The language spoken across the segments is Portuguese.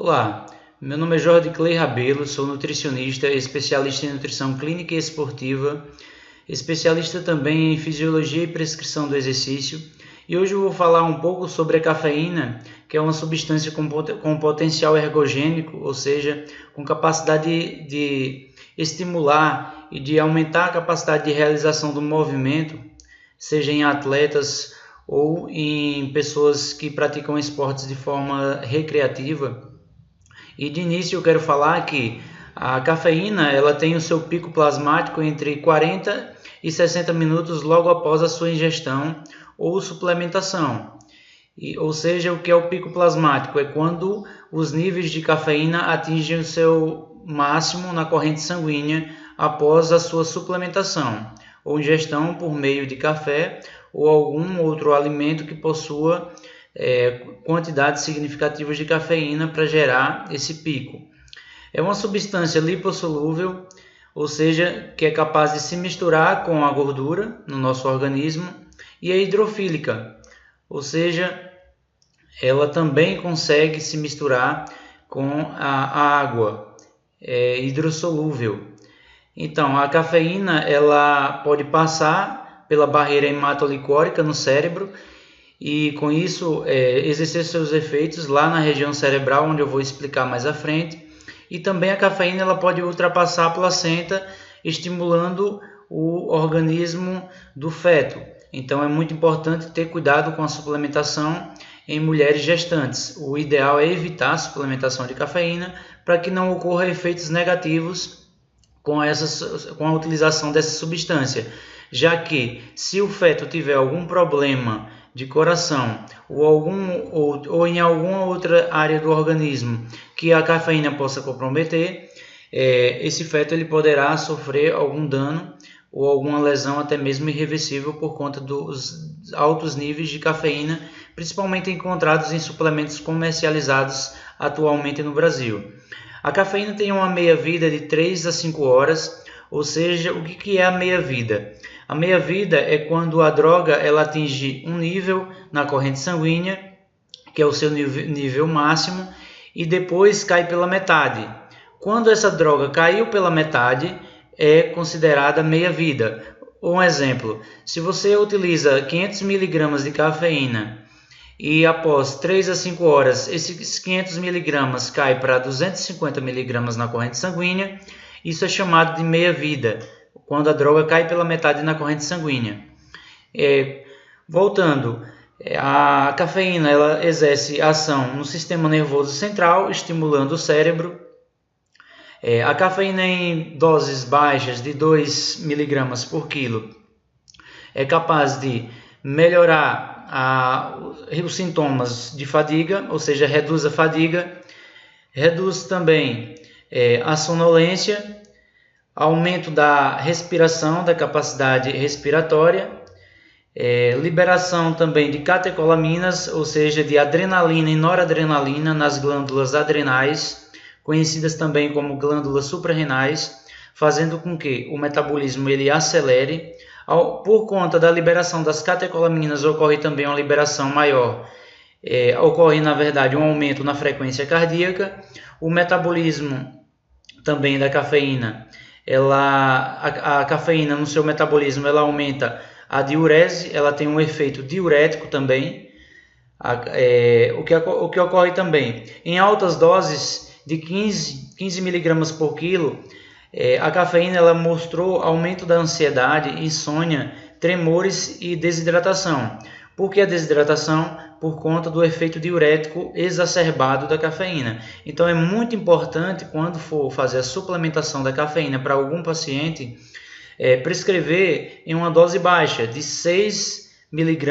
Olá, meu nome é Jorge Clay Rabelo, sou nutricionista, especialista em nutrição clínica e esportiva, especialista também em fisiologia e prescrição do exercício, e hoje eu vou falar um pouco sobre a cafeína, que é uma substância com potencial ergogênico, ou seja, com capacidade de estimular e de aumentar a capacidade de realização do movimento, seja em atletas ou em pessoas que praticam esportes de forma recreativa. E de início eu quero falar que a cafeína ela tem o seu pico plasmático entre 40 e 60 minutos logo após a sua ingestão ou suplementação. Ou seja, o que é o pico plasmático? É quando os níveis de cafeína atingem o seu máximo na corrente sanguínea após a sua suplementação ou ingestão por meio de café ou algum outro alimento que possua quantidades significativas de cafeína para gerar esse pico. É uma substância lipossolúvel, ou seja, que é capaz de se misturar com a gordura no nosso organismo, e é hidrofílica, ou seja, ela também consegue se misturar com a água, é hidrossolúvel. Então, a cafeína ela pode passar pela barreira hematolicórica no cérebro e com isso exercer seus efeitos lá na região cerebral, onde eu vou explicar mais à frente. E também a cafeína ela pode ultrapassar a placenta, estimulando o organismo do feto. Então é muito importante ter cuidado com a suplementação em mulheres gestantes. O ideal é evitar a suplementação de cafeína para que não ocorra efeitos negativos com a utilização dessa substância, já que se o feto tiver algum problema de coração ou em alguma outra área do organismo que a cafeína possa comprometer, esse feto ele poderá sofrer algum dano ou alguma lesão até mesmo irreversível por conta dos altos níveis de cafeína, principalmente encontrados em suplementos comercializados atualmente no Brasil. A cafeína tem uma meia-vida de 3 a 5 horas, ou seja, o que é a meia-vida? A meia-vida é quando a droga ela atinge um nível na corrente sanguínea, que é o seu nível máximo, e depois cai pela metade. Quando essa droga caiu pela metade, é considerada meia-vida. Um exemplo, se você utiliza 500 mg de cafeína e após 3 a 5 horas esses 500 mg cai para 250 mg na corrente sanguínea, isso é chamado de meia-vida, quando a droga cai pela metade na corrente sanguínea. Voltando, a cafeína ela exerce ação no sistema nervoso central, estimulando o cérebro. A cafeína em doses baixas de 2 mg por quilo é capaz de melhorar os sintomas de fadiga, ou seja, reduz a fadiga, reduz também a sonolência, aumento da respiração, da capacidade respiratória, liberação também de catecolaminas, ou seja, de adrenalina e noradrenalina nas glândulas adrenais, conhecidas também como glândulas suprarrenais, fazendo com que o metabolismo ele acelere. Por conta da liberação das catecolaminas ocorre também uma liberação maior, ocorre na verdade um aumento na frequência cardíaca. O metabolismo também da cafeína, a cafeína no seu metabolismo ela aumenta a diurese, ela tem um efeito diurético também. O que ocorre também em altas doses de 15 mg por quilo, a cafeína ela mostrou aumento da ansiedade, insônia, tremores e desidratação. Por que a desidratação? Por conta do efeito diurético exacerbado da cafeína. Então é muito importante, quando for fazer a suplementação da cafeína para algum paciente, prescrever em uma dose baixa, de 6 mg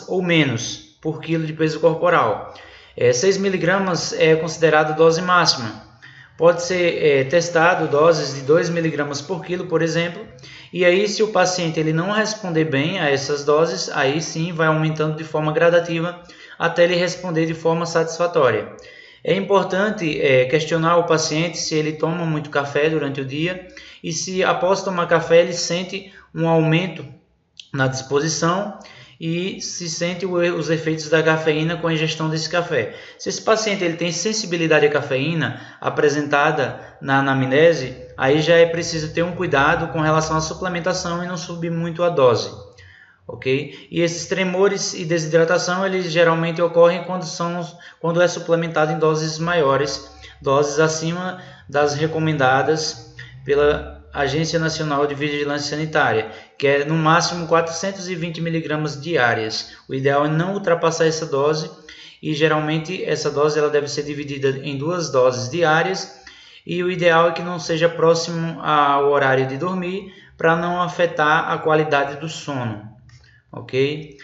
ou menos por quilo de peso corporal. 6 mg é considerada dose máxima. Pode ser testado doses de 2 mg por quilo, por exemplo, e aí se o paciente ele não responder bem a essas doses, aí sim vai aumentando de forma gradativa até ele responder de forma satisfatória. É importante questionar o paciente se ele toma muito café durante o dia e se após tomar café ele sente um aumento na disposição e se sente os efeitos da cafeína com a ingestão desse café. Se esse paciente ele tem sensibilidade à cafeína apresentada na anamnese, aí já é preciso ter um cuidado com relação à suplementação e não subir muito a dose. Ok? E esses tremores e desidratação eles geralmente ocorrem quando é suplementado em doses maiores, doses acima das recomendadas pela Agência Nacional de Vigilância Sanitária, que é no máximo 420 mg diárias. O ideal é não ultrapassar essa dose e geralmente essa dose ela deve ser dividida em 2 doses diárias e o ideal é que não seja próximo ao horário de dormir para não afetar a qualidade do sono. Ok?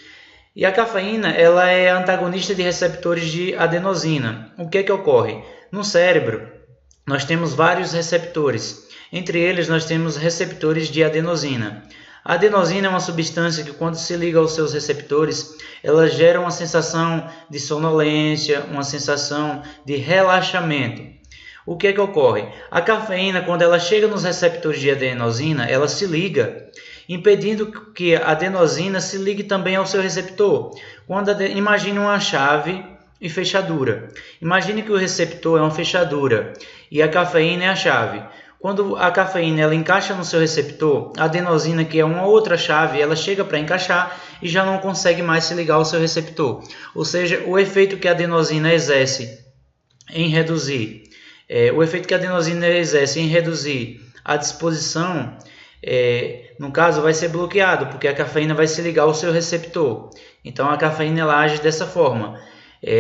E a cafeína ela é antagonista de receptores de adenosina. O que ocorre? No cérebro nós temos vários receptores. Entre eles, nós temos receptores de adenosina. A adenosina é uma substância que, quando se liga aos seus receptores, ela gera uma sensação de sonolência, uma sensação de relaxamento. O que ocorre? A cafeína, quando ela chega nos receptores de adenosina, ela se liga, impedindo que a adenosina se ligue também ao seu receptor. Imagine uma chave e fechadura. Imagine que o receptor é uma fechadura e a cafeína é a chave. Quando a cafeína ela encaixa no seu receptor, a adenosina, que é uma outra chave, ela chega para encaixar e já não consegue mais se ligar ao seu receptor. Ou seja, o efeito que a adenosina exerce em reduzir, a disposição, no caso, vai ser bloqueado, porque a cafeína vai se ligar ao seu receptor. Então, a cafeína ela age dessa forma.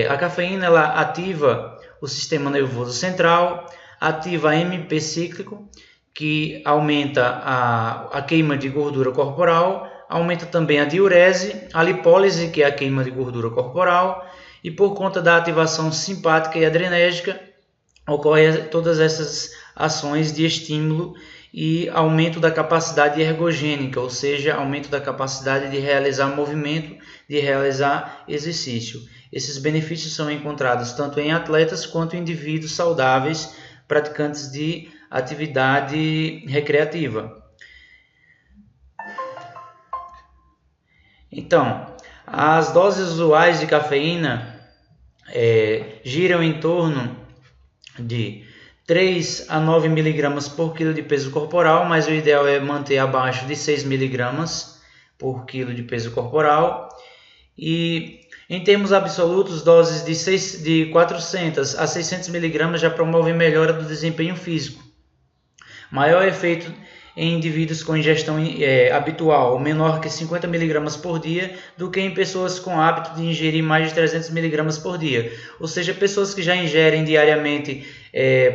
A cafeína ela ativa o sistema nervoso central, ativa AMP cíclico, que aumenta a queima de gordura corporal, aumenta também a diurese, a lipólise, que é a queima de gordura corporal, e por conta da ativação simpática e adrenérgica, ocorrem todas essas ações de estímulo e aumento da capacidade ergogênica, ou seja, aumento da capacidade de realizar movimento, de realizar exercício. Esses benefícios são encontrados tanto em atletas quanto em indivíduos saudáveis, praticantes de atividade recreativa. Então, as doses usuais de cafeína giram em torno de 3 a 9 mg por quilo de peso corporal, mas o ideal é manter abaixo de 6 mg por quilo de peso corporal. E em termos absolutos, doses de 400 a 600 mg já promovem melhora do desempenho físico. Maior efeito em indivíduos com ingestão habitual, menor que 50 mg por dia, do que em pessoas com hábito de ingerir mais de 300 mg por dia. Ou seja, pessoas que já ingerem diariamente,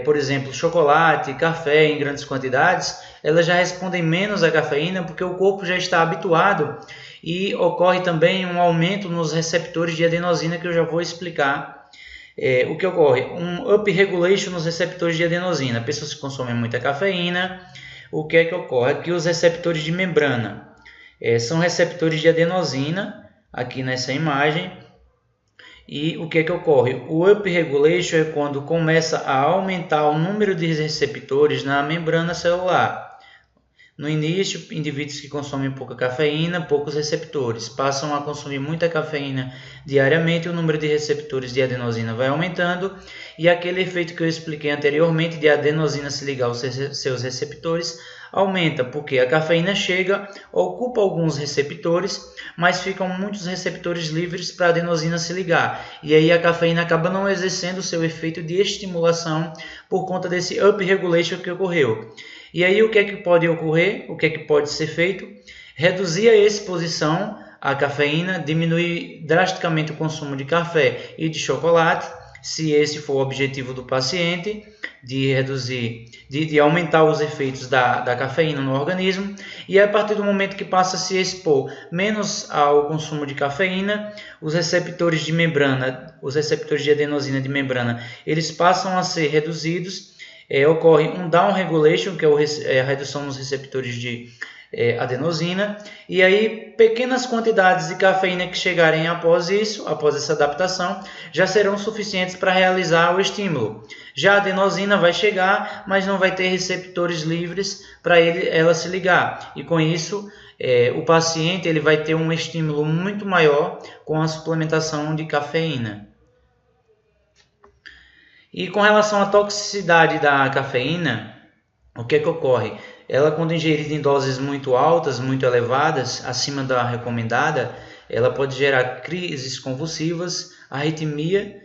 por exemplo, chocolate, café em grandes quantidades, elas já respondem menos à cafeína porque o corpo já está habituado. E ocorre também um aumento nos receptores de adenosina, que eu já vou explicar. O que ocorre? Um up-regulation nos receptores de adenosina. Pessoas que consomem muita cafeína, o que ocorre? Aqui os receptores de membrana. São receptores de adenosina, aqui nessa imagem. E o que ocorre? O up-regulation é quando começa a aumentar o número de receptores na membrana celular. No início, indivíduos que consomem pouca cafeína, poucos receptores, passam a consumir muita cafeína diariamente, o número de receptores de adenosina vai aumentando e aquele efeito que eu expliquei anteriormente de adenosina se ligar aos seus receptores aumenta, porque a cafeína chega, ocupa alguns receptores, mas ficam muitos receptores livres para a adenosina se ligar. E aí a cafeína acaba não exercendo o seu efeito de estimulação por conta desse up-regulation que ocorreu. E aí o que pode ocorrer? O que pode ser feito? Reduzir a exposição à cafeína, diminuir drasticamente o consumo de café e de chocolate, se esse for o objetivo do paciente, de reduzir, de aumentar os efeitos da cafeína no organismo. E a partir do momento que passa a se expor menos ao consumo de cafeína, os receptores de membrana, os receptores de adenosina de membrana, eles passam a ser reduzidos. Ocorre um down regulation, que é a redução nos receptores de adenosina, e aí pequenas quantidades de cafeína que chegarem após essa adaptação, já serão suficientes para realizar o estímulo. Já a adenosina vai chegar, mas não vai ter receptores livres para ela se ligar, e com isso o paciente ele vai ter um estímulo muito maior com a suplementação de cafeína. E com relação à toxicidade da cafeína, o que ocorre? Ela, quando ingerida em doses muito altas, muito elevadas, acima da recomendada, ela pode gerar crises convulsivas, arritmia,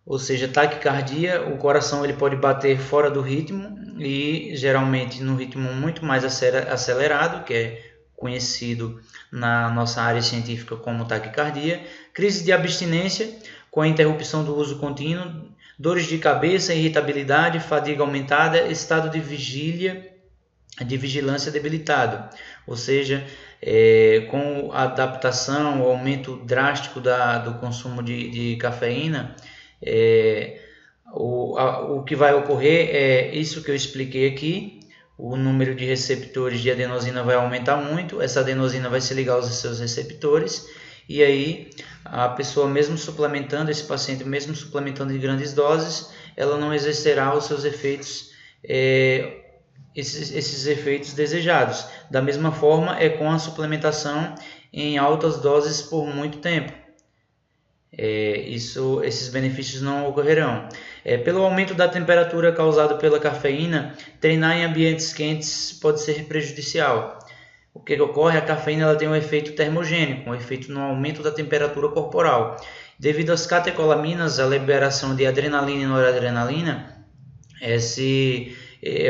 ou seja, taquicardia. O coração ele pode bater fora do ritmo e geralmente no ritmo muito mais acelerado, que é conhecido na nossa área científica como taquicardia, crise de abstinência com a interrupção do uso contínuo, dores de cabeça, irritabilidade, fadiga aumentada, estado de vigilância debilitado, ou seja, com a adaptação, o aumento drástico do consumo de cafeína, o que vai ocorrer é isso que eu expliquei aqui. O número de receptores de adenosina vai aumentar muito, essa adenosina vai se ligar aos seus receptores, e aí a pessoa, mesmo suplementando, esse paciente mesmo suplementando em grandes doses, ela não exercerá os seus efeitos, esses efeitos desejados. Da mesma forma é com a suplementação em altas doses por muito tempo. Esses benefícios não ocorrerão. Pelo aumento da temperatura causado pela cafeína, treinar em ambientes quentes pode ser prejudicial. O que ocorre? A cafeína ela tem um efeito termogênico, um efeito no aumento da temperatura corporal. Devido às catecolaminas, a liberação de adrenalina e noradrenalina,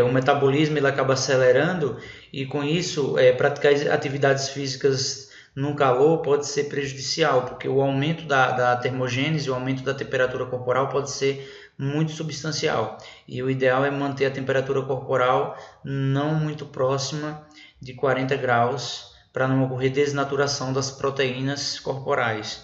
o metabolismo ele acaba acelerando, e com isso praticar atividades físicas no calor pode ser prejudicial, porque o aumento da termogênese, o aumento da temperatura corporal pode ser muito substancial, e o ideal é manter a temperatura corporal não muito próxima de 40 graus para não ocorrer desnaturação das proteínas corporais.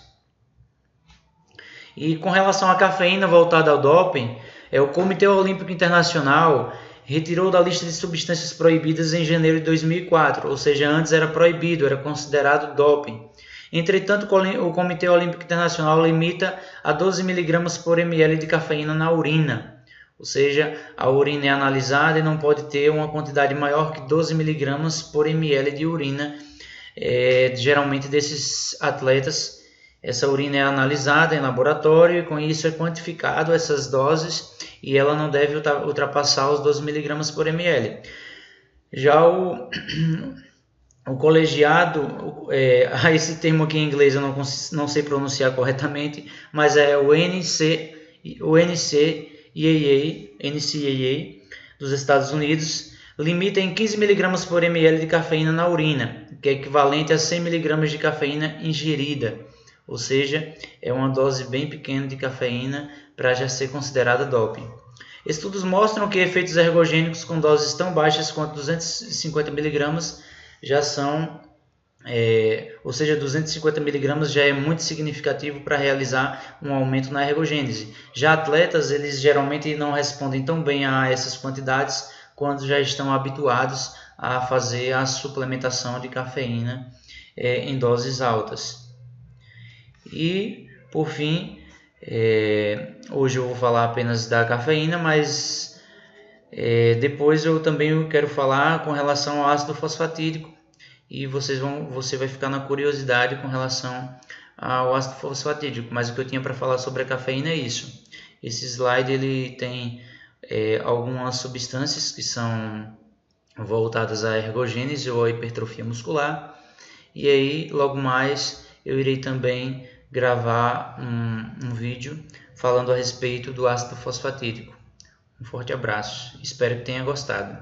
E com relação à cafeína voltada ao doping, o Comitê Olímpico Internacional retirou da lista de substâncias proibidas em janeiro de 2004, ou seja, antes era proibido, era considerado doping. Entretanto, o Comitê Olímpico Internacional limita a 12 mg por ml de cafeína na urina, ou seja, a urina é analisada e não pode ter uma quantidade maior que 12 mg por ml de urina. Geralmente desses atletas, essa urina é analisada em laboratório e com isso é quantificado essas doses, e ela não deve ultrapassar os 12 mg por ml. Já o colegiado, esse termo aqui em inglês eu não sei pronunciar corretamente, mas é o NCAA dos Estados Unidos, limita em 15 mg por ml de cafeína na urina, que é equivalente a 100 mg de cafeína ingerida, ou seja, é uma dose bem pequena de cafeína para já ser considerada doping. Estudos mostram que efeitos ergogênicos com doses tão baixas quanto 250 mg já são, ou seja, 250 mg já é muito significativo para realizar um aumento na ergogênese. Já atletas, eles geralmente não respondem tão bem a essas quantidades quando já estão habituados a fazer a suplementação de cafeína em doses altas. E, por fim, hoje eu vou falar apenas da cafeína, mas depois eu também quero falar com relação ao ácido fosfatídico, e você vai ficar na curiosidade com relação ao ácido fosfatídico, mas o que eu tinha para falar sobre a cafeína é isso. Esse slide ele tem algumas substâncias que são voltadas à ergogênese ou à hipertrofia muscular, e aí logo mais eu irei também gravar um vídeo falando a respeito do ácido fosfatídico. Um forte abraço, espero que tenha gostado.